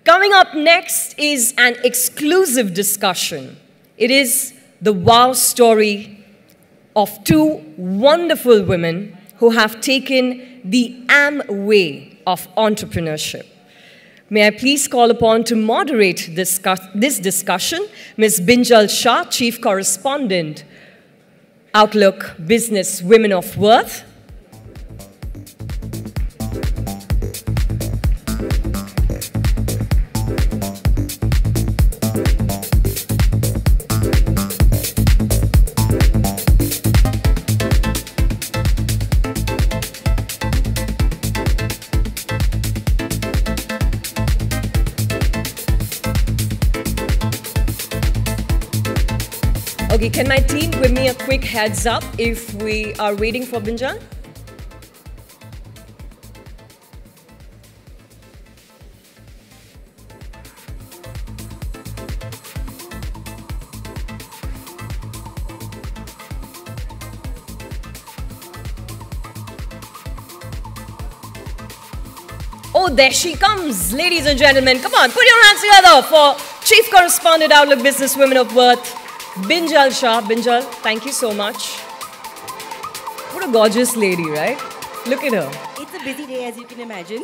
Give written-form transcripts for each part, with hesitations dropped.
Coming up next is an exclusive discussion. It is the wow story of two wonderful women who have taken the Amway of entrepreneurship. May I please call upon to moderate this discussion, Ms. Binjal Shah, Chief Correspondent, Outlook Business Women of Worth. Okay, can my team give me a quick heads up if we are waiting for Binjal? Oh, there she comes, ladies and gentlemen. Come on, put your hands together for Chief Correspondent, Outlook Business Women of Worth, Binjal Shah. Binjal, thank you so much. What a gorgeous lady, right? Look at her. It's a busy day, as you can imagine.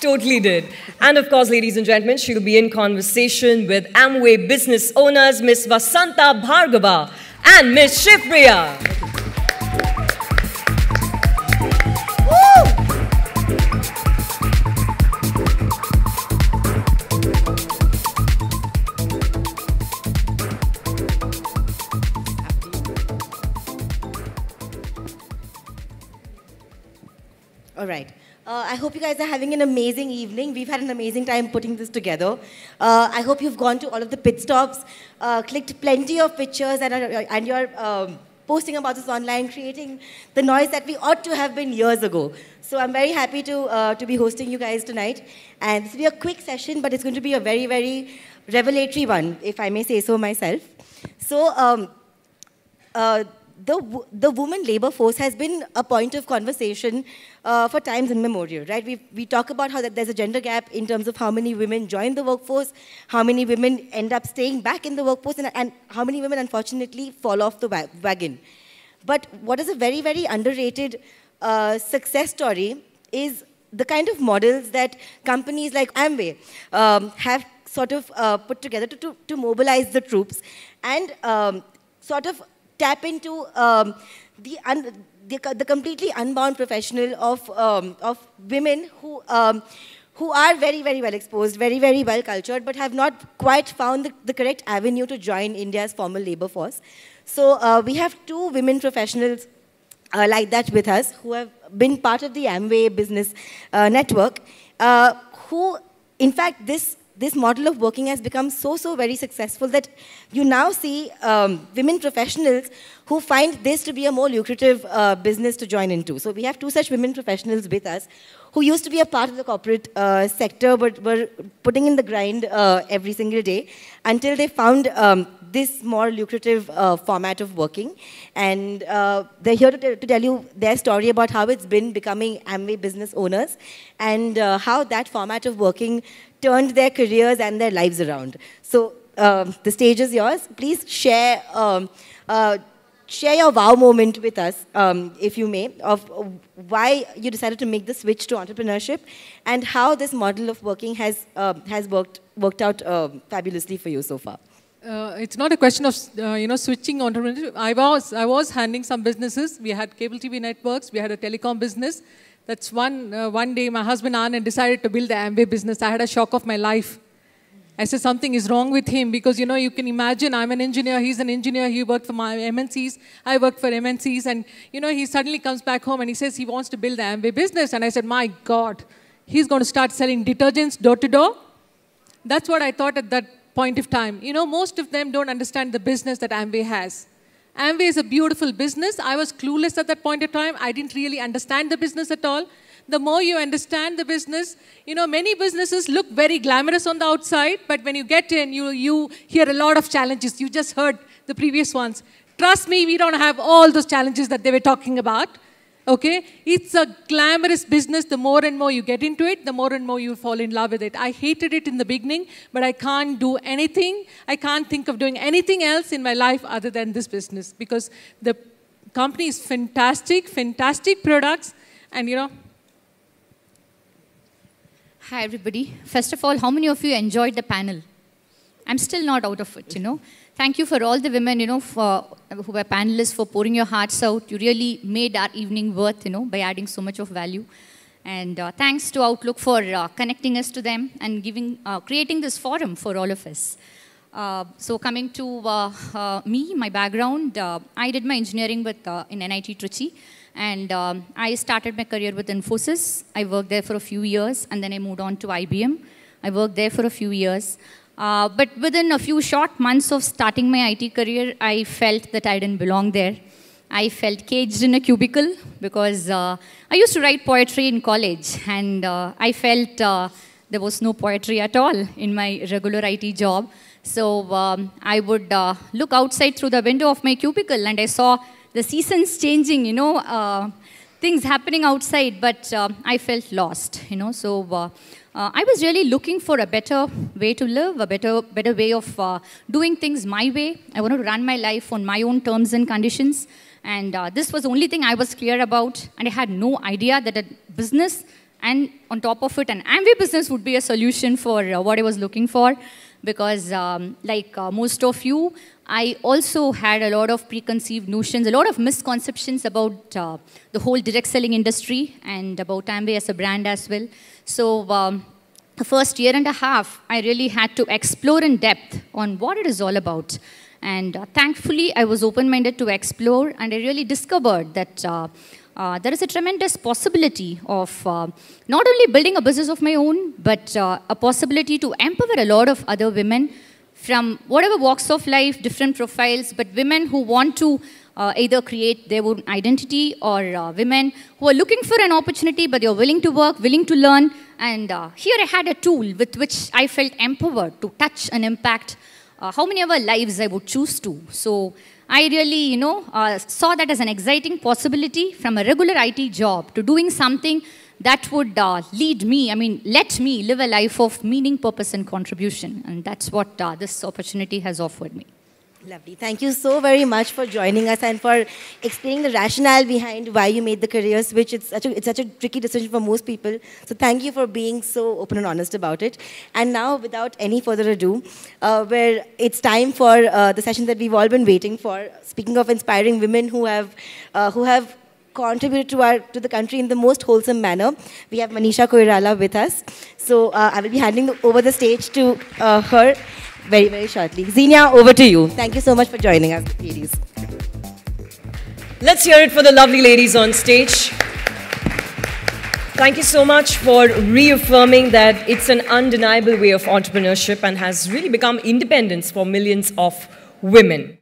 Totally did. And of course, ladies and gentlemen, she'll be in conversation with Amway business owners, Ms. Vasanta Bhargava and Ms. Shivpriya. All right. I hope you guys are having an amazing evening. We've had an amazing time putting this together. I hope you've gone to all of the pit stops, clicked plenty of pictures, and you're posting about this online, creating the noise that we ought to have been years ago. So I'm very happy to be hosting you guys tonight. And this will be a quick session, but it's going to be a very, very revelatory one, if I may say so myself. So the woman labor force has been a point of conversation for times immemorial, right? We talk about how that there's a gender gap in terms of how many women join the workforce, how many women end up staying back in the workforce, and how many women, unfortunately, fall off the wagon. But what is a very, very underrated success story is the kind of models that companies like Amway have sort of put together to mobilize the troops and sort of tap into the completely unbound professional of women who are very, very well exposed, very, very well cultured, but have not quite found the correct avenue to join India's formal labor force. So we have two women professionals like that with us who have been part of the Amway business network, who, in fact, this model of working has become so very successful that you now see women professionals who find this to be a more lucrative business to join into. So we have two such women professionals with us who used to be a part of the corporate sector but were putting in the grind every single day until they found this more lucrative format of working. And they're here to tell you their story about how it's been becoming Amway business owners and how that format of working turned their careers and their lives around. So the stage is yours. Please share your wow moment with us, if you may, of why you decided to make the switch to entrepreneurship and how this model of working has worked out fabulously for you so far. It's not a question of switching entrepreneurship. I was handling some businesses. We had cable TV networks. We had a telecom business. That's one day my husband Anand decided to build the Amway business. I had a shock of my life. I said something is wrong with him because, you can imagine I'm an engineer, he's an engineer, he worked for my MNCs, I worked for MNCs, and, he suddenly comes back home and he says he wants to build the Amway business. And I said, my God, he's going to start selling detergents door to door? That's what I thought at that point of time. Most of them don't understand the business that Amway has. Amway is a beautiful business. I was clueless at that point of time. I didn't really understand the business at all. The more you understand the business, many businesses look very glamorous on the outside, but when you get in, you hear a lot of challenges. You just heard the previous ones. Trust me, we don't have all those challenges that they were talking about. Okay, it's a glamorous business. The more and more you get into it, the more and more you fall in love with it. I hated it in the beginning, but I can't do anything. I can't think of doing anything else in my life other than this business, because the company is fantastic, fantastic products, and you know. Hi, everybody. First of all, how many of you enjoyed the panel? I'm still not out of it, you know. Thank you for all the women, you know, who were panelists, for pouring your hearts out. You really made our evening worth, you know, by adding so much of value. And thanks to Outlook for connecting us to them and creating this forum for all of us. So coming to me, my background, I did my engineering in NIT Trichy. And I started my career with Infosys. I worked there for a few years, and then I moved on to IBM. I worked there for a few years. But within a few short months of starting my IT career, I felt that I didn't belong there. I felt caged in a cubicle because I used to write poetry in college, and I felt there was no poetry at all in my regular IT job. So I would look outside through the window of my cubicle, and I saw the seasons changing, you know, things happening outside, but I felt lost, you know. So I was really looking for a better way to live, a better way of doing things my way. I wanted to run my life on my own terms and conditions. And this was the only thing I was clear about. And I had no idea that a business, and on top of it, an Amway business would be a solution for what I was looking for. Because like most of you, I also had a lot of preconceived notions, a lot of misconceptions about the whole direct selling industry and about Amway as a brand as well. So the first year and a half, I really had to explore in depth on what it is all about. And thankfully, I was open-minded to explore, and I really discovered that there is a tremendous possibility of not only building a business of my own, but a possibility to empower a lot of other women from whatever walks of life, different profiles, but women who want to either create their own identity, or women who are looking for an opportunity, but they're willing to work, willing to learn. And here I had a tool with which I felt empowered to touch and impact how many other lives I would choose to. So I really, you know, saw that as an exciting possibility from a regular IT job to doing something that would lead me, let me live a life of meaning, purpose, and contribution. And that's what this opportunity has offered me. Lovely. Thank you so very much for joining us and for explaining the rationale behind why you made the career switch. It's such a tricky decision for most people. So thank you for being so open and honest about it. And now, without any further ado, where it's time for the session that we've all been waiting for. Speaking of inspiring women who have contributed to the country in the most wholesome manner, we have Manisha Koirala with us. So I will be handing over the stage to her very, very shortly. Xenia, over to you. Thank you so much for joining us, ladies. Let's hear it for the lovely ladies on stage. Thank you so much for reaffirming that it's an undeniable way of entrepreneurship and has really become independence for millions of women.